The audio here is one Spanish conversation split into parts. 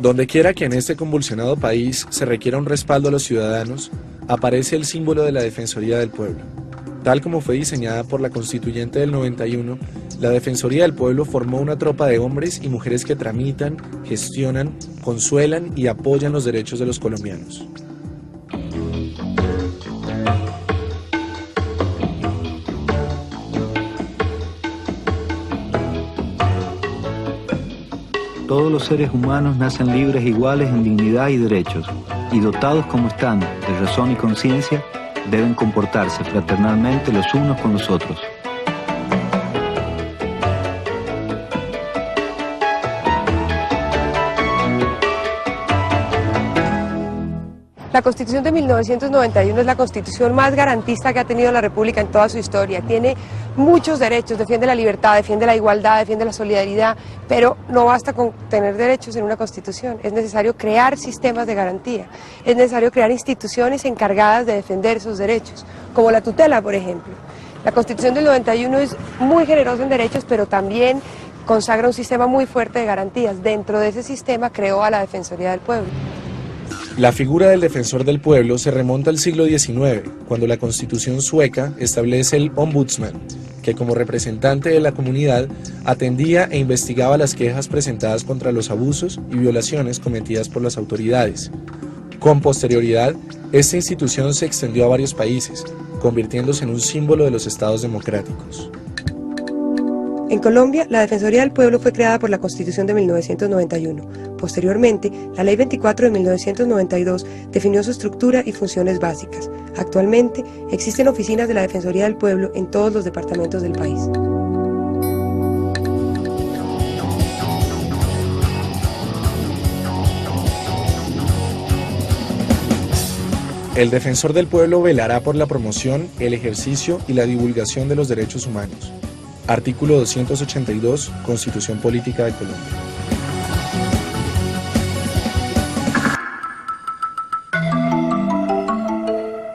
Donde quiera que en este convulsionado país se requiera un respaldo a los ciudadanos, aparece el símbolo de la Defensoría del Pueblo. Tal como fue diseñada por la Constituyente del 91, la Defensoría del Pueblo formó una tropa de hombres y mujeres que tramitan, gestionan, consuelan y apoyan los derechos de los colombianos. Todos los seres humanos nacen libres e iguales en dignidad y derechos, y dotados como están de razón y conciencia, deben comportarse fraternalmente los unos con los otros. La Constitución de 1991 es la constitución más garantista que ha tenido la República en toda su historia. Tiene muchos derechos, defiende la libertad, defiende la igualdad, defiende la solidaridad, pero no basta con tener derechos en una constitución. Es necesario crear sistemas de garantía, es necesario crear instituciones encargadas de defender esos derechos, como la tutela, por ejemplo. La Constitución del 91 es muy generosa en derechos, pero también consagra un sistema muy fuerte de garantías. Dentro de ese sistema creó a la Defensoría del Pueblo. La figura del defensor del pueblo se remonta al siglo XIX, cuando la Constitución sueca establece el ombudsman, que como representante de la comunidad atendía e investigaba las quejas presentadas contra los abusos y violaciones cometidas por las autoridades. Con posterioridad, esta institución se extendió a varios países, convirtiéndose en un símbolo de los estados democráticos. En Colombia, la Defensoría del Pueblo fue creada por la Constitución de 1991. Posteriormente, la Ley 24 de 1992 definió su estructura y funciones básicas. Actualmente, existen oficinas de la Defensoría del Pueblo en todos los departamentos del país. El defensor del pueblo velará por la promoción, el ejercicio y la divulgación de los derechos humanos. Artículo 282, Constitución Política de Colombia.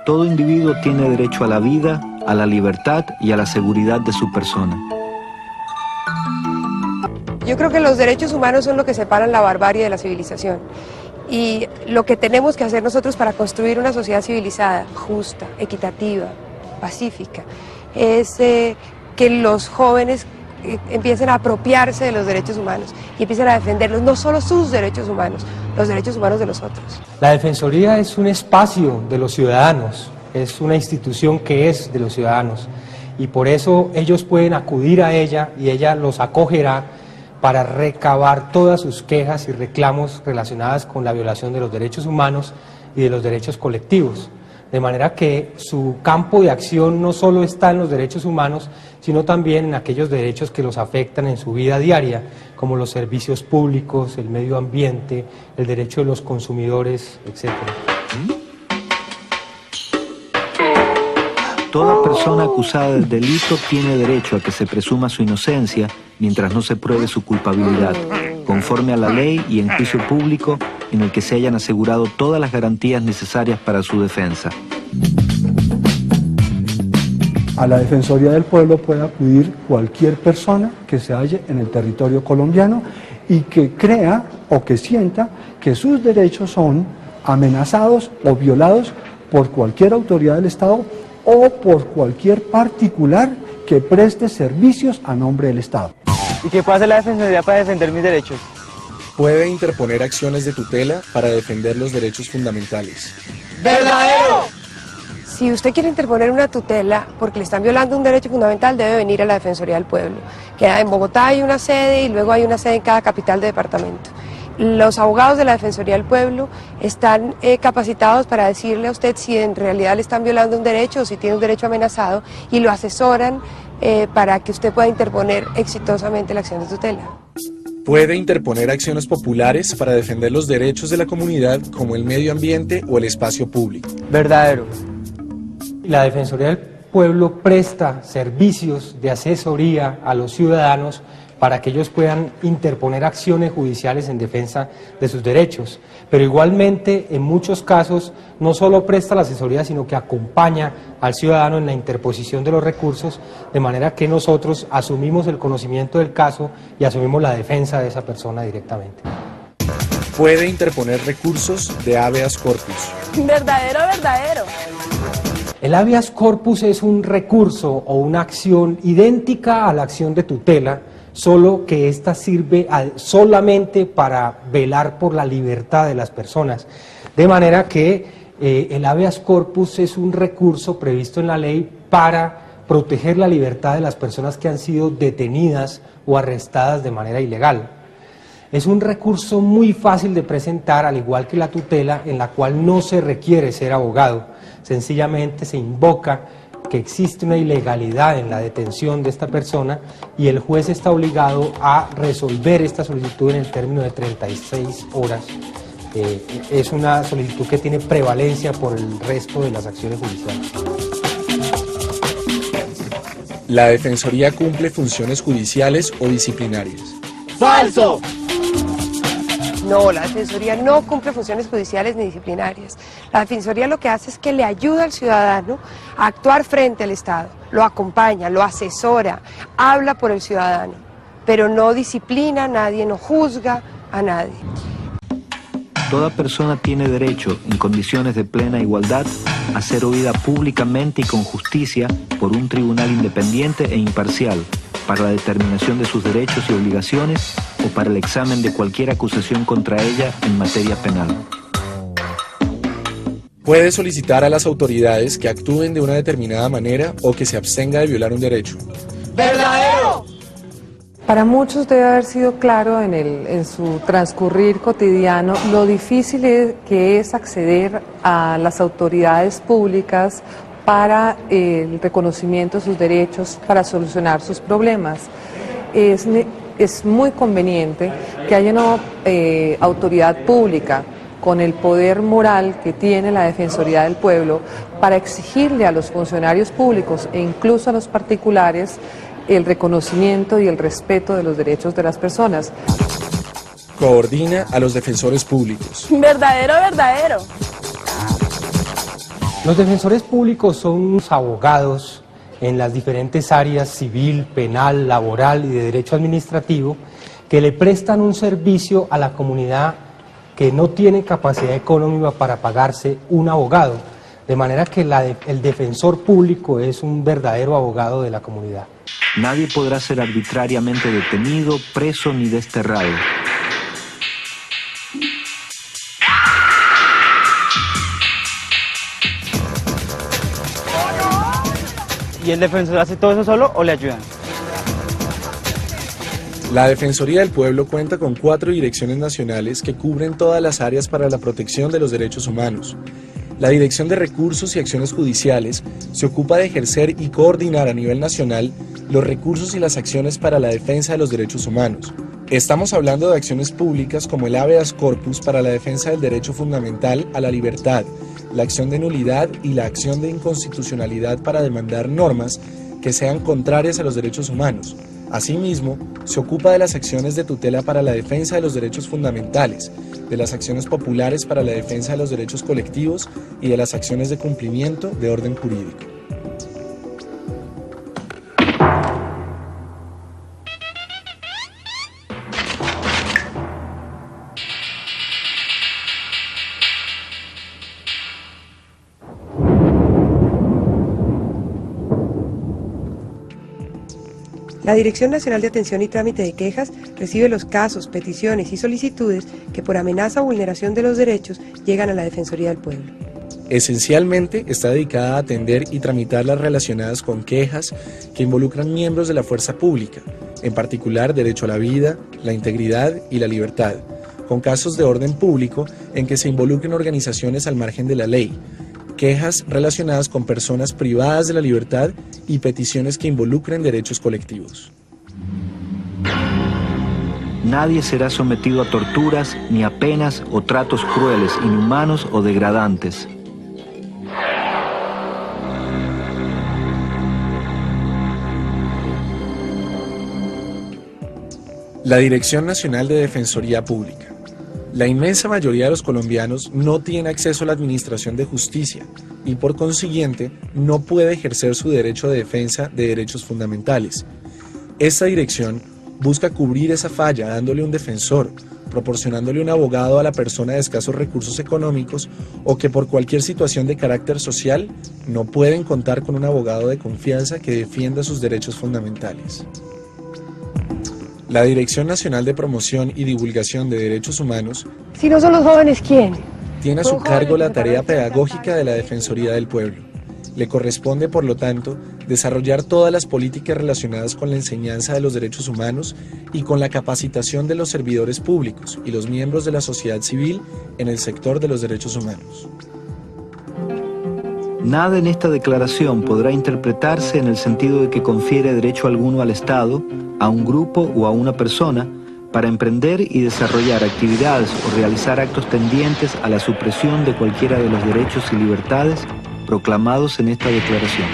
Todo individuo tiene derecho a la vida, a la libertad y a la seguridad de su persona. Yo creo que los derechos humanos son lo que separan la barbarie de la civilización. Y lo que tenemos que hacer nosotros para construir una sociedad civilizada, justa, equitativa, pacífica, es que los jóvenes empiecen a apropiarse de los derechos humanos y empiecen a defenderlos, no solo sus derechos humanos, los derechos humanos de los otros. La Defensoría es un espacio de los ciudadanos, es una institución que es de los ciudadanos y por eso ellos pueden acudir a ella y ella los acogerá para recabar todas sus quejas y reclamos relacionadas con la violación de los derechos humanos y de los derechos colectivos. De manera que su campo de acción no solo está en los derechos humanos, sino también en aquellos derechos que los afectan en su vida diaria, como los servicios públicos, el medio ambiente, el derecho de los consumidores, etc. Toda persona acusada del delito tiene derecho a que se presuma su inocencia mientras no se pruebe su culpabilidad, conforme a la ley y en juicio público en el que se hayan asegurado todas las garantías necesarias para su defensa. A la Defensoría del Pueblo puede acudir cualquier persona que se halle en el territorio colombiano y que crea o que sienta que sus derechos son amenazados o violados por cualquier autoridad del Estado o por cualquier particular que preste servicios a nombre del Estado. ¿Y qué puede hacer la Defensoría para defender mis derechos? Puede interponer acciones de tutela para defender los derechos fundamentales. ¡Verdadero! Si usted quiere interponer una tutela porque le están violando un derecho fundamental, debe venir a la Defensoría del Pueblo. Que en Bogotá hay una sede y luego hay una sede en cada capital de departamento. Los abogados de la Defensoría del Pueblo están capacitados para decirle a usted si en realidad le están violando un derecho o si tiene un derecho amenazado y lo asesoran para que usted pueda interponer exitosamente la acción de tutela. Puede interponer acciones populares para defender los derechos de la comunidad como el medio ambiente o el espacio público. Verdadero. La Defensoría del Pueblo presta servicios de asesoría a los ciudadanos para que ellos puedan interponer acciones judiciales en defensa de sus derechos. Pero igualmente, en muchos casos, no solo presta la asesoría, sino que acompaña al ciudadano en la interposición de los recursos, de manera que nosotros asumimos el conocimiento del caso y asumimos la defensa de esa persona directamente. puede interponer recursos de habeas corpus. Verdadero, verdadero. El habeas corpus es un recurso o una acción idéntica a la acción de tutela, solo que ésta sirve solamente para velar por la libertad de las personas. De manera que el habeas corpus es un recurso previsto en la ley para proteger la libertad de las personas que han sido detenidas o arrestadas de manera ilegal. Es un recurso muy fácil de presentar, al igual que la tutela, en la cual no se requiere ser abogado. Sencillamente se invoca que existe una ilegalidad en la detención de esta persona y el juez está obligado a resolver esta solicitud en el término de 36 horas. Es una solicitud que tiene prevalencia por el resto de las acciones judiciales. La Defensoría cumple funciones judiciales o disciplinarias. ¡Falso! No, la Defensoría no cumple funciones judiciales ni disciplinarias. La Defensoría lo que hace es que le ayuda al ciudadano a actuar frente al Estado, lo acompaña, lo asesora, habla por el ciudadano, pero no disciplina a nadie, no juzga a nadie. Toda persona tiene derecho, en condiciones de plena igualdad, a ser oída públicamente y con justicia por un tribunal independiente e imparcial, para la determinación de sus derechos y obligaciones o para el examen de cualquier acusación contra ella en materia penal. Puede solicitar a las autoridades que actúen de una determinada manera o que se abstenga de violar un derecho. ¡Verdadero! Para muchos debe haber sido claro en su transcurrir cotidiano lo difícil que es acceder a las autoridades públicas para el reconocimiento de sus derechos, para solucionar sus problemas. Es muy conveniente que haya una autoridad pública con el poder moral que tiene la Defensoría del Pueblo para exigirle a los funcionarios públicos e incluso a los particulares el reconocimiento y el respeto de los derechos de las personas. Coordina a los defensores públicos. Verdadero, verdadero. Los defensores públicos son unos abogados en las diferentes áreas civil, penal, laboral y de derecho administrativo que le prestan un servicio a la comunidad que no tiene capacidad económica para pagarse un abogado, de manera que el defensor público es un verdadero abogado de la comunidad. Nadie podrá ser arbitrariamente detenido, preso ni desterrado. ¿Y el defensor hace todo eso solo o le ayudan? La Defensoría del Pueblo cuenta con 4 direcciones nacionales que cubren todas las áreas para la protección de los derechos humanos. La Dirección de Recursos y Acciones Judiciales se ocupa de ejercer y coordinar a nivel nacional los recursos y las acciones para la defensa de los derechos humanos. Estamos hablando de acciones públicas como el habeas corpus para la defensa del derecho fundamental a la libertad, la acción de nulidad y la acción de inconstitucionalidad para demandar normas que sean contrarias a los derechos humanos. Asimismo, se ocupa de las acciones de tutela para la defensa de los derechos fundamentales, de las acciones populares para la defensa de los derechos colectivos y de las acciones de cumplimiento de orden jurídico. La Dirección Nacional de Atención y Trámite de Quejas recibe los casos, peticiones y solicitudes que por amenaza o vulneración de los derechos llegan a la Defensoría del Pueblo. Esencialmente está dedicada a atender y tramitar las relacionadas con quejas que involucran miembros de la fuerza pública, en particular derecho a la vida, la integridad y la libertad, con casos de orden público en que se involucren organizaciones al margen de la ley, quejas relacionadas con personas privadas de la libertad y peticiones que involucren derechos colectivos. Nadie será sometido a torturas, ni a penas o tratos crueles, inhumanos o degradantes. La Dirección Nacional de Defensoría Pública. La inmensa mayoría de los colombianos no tiene acceso a la administración de justicia y por consiguiente no puede ejercer su derecho de defensa de derechos fundamentales. Esta dirección busca cubrir esa falla dándole un defensor, proporcionándole un abogado a la persona de escasos recursos económicos o que por cualquier situación de carácter social no pueden contar con un abogado de confianza que defienda sus derechos fundamentales. La Dirección Nacional de Promoción y Divulgación de Derechos Humanos, Si no son los jóvenes, ¿quién? tiene a su cargo la tarea pedagógica de la Defensoría del Pueblo. Le corresponde, por lo tanto, desarrollar todas las políticas relacionadas con la enseñanza de los derechos humanos y con la capacitación de los servidores públicos y los miembros de la sociedad civil en el sector de los derechos humanos. Nada en esta declaración podrá interpretarse en el sentido de que confiere derecho alguno al Estado, a un grupo o a una persona para emprender y desarrollar actividades o realizar actos tendientes a la supresión de cualquiera de los derechos y libertades proclamados en esta declaración.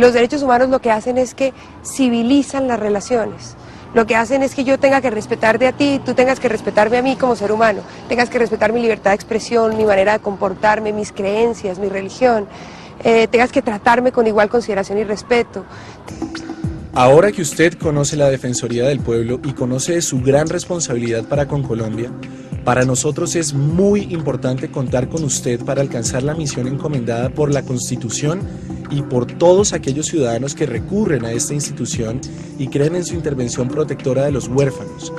Los derechos humanos lo que hacen es que civilizan las relaciones. Lo que hacen es que yo tenga que respetarte a ti, tú tengas que respetarme a mí como ser humano, tengas que respetar mi libertad de expresión, mi manera de comportarme, mis creencias, mi religión, tengas que tratarme con igual consideración y respeto. Ahora que usted conoce la Defensoría del Pueblo y conoce de su gran responsabilidad para con Colombia, para nosotros es muy importante contar con usted para alcanzar la misión encomendada por la Constitución y por todos aquellos ciudadanos que recurren a esta institución y creen en su intervención protectora de los huérfanos,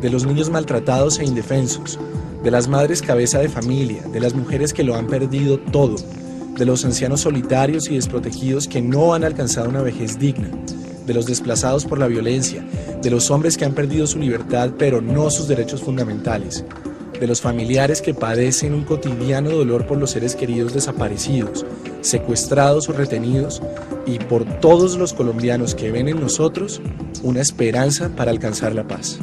de los niños maltratados e indefensos, de las madres cabeza de familia, de las mujeres que lo han perdido todo, de los ancianos solitarios y desprotegidos que no han alcanzado una vejez digna, de los desplazados por la violencia, de los hombres que han perdido su libertad pero no sus derechos fundamentales, de los familiares que padecen un cotidiano dolor por los seres queridos desaparecidos, secuestrados o retenidos, y por todos los colombianos que ven en nosotros una esperanza para alcanzar la paz.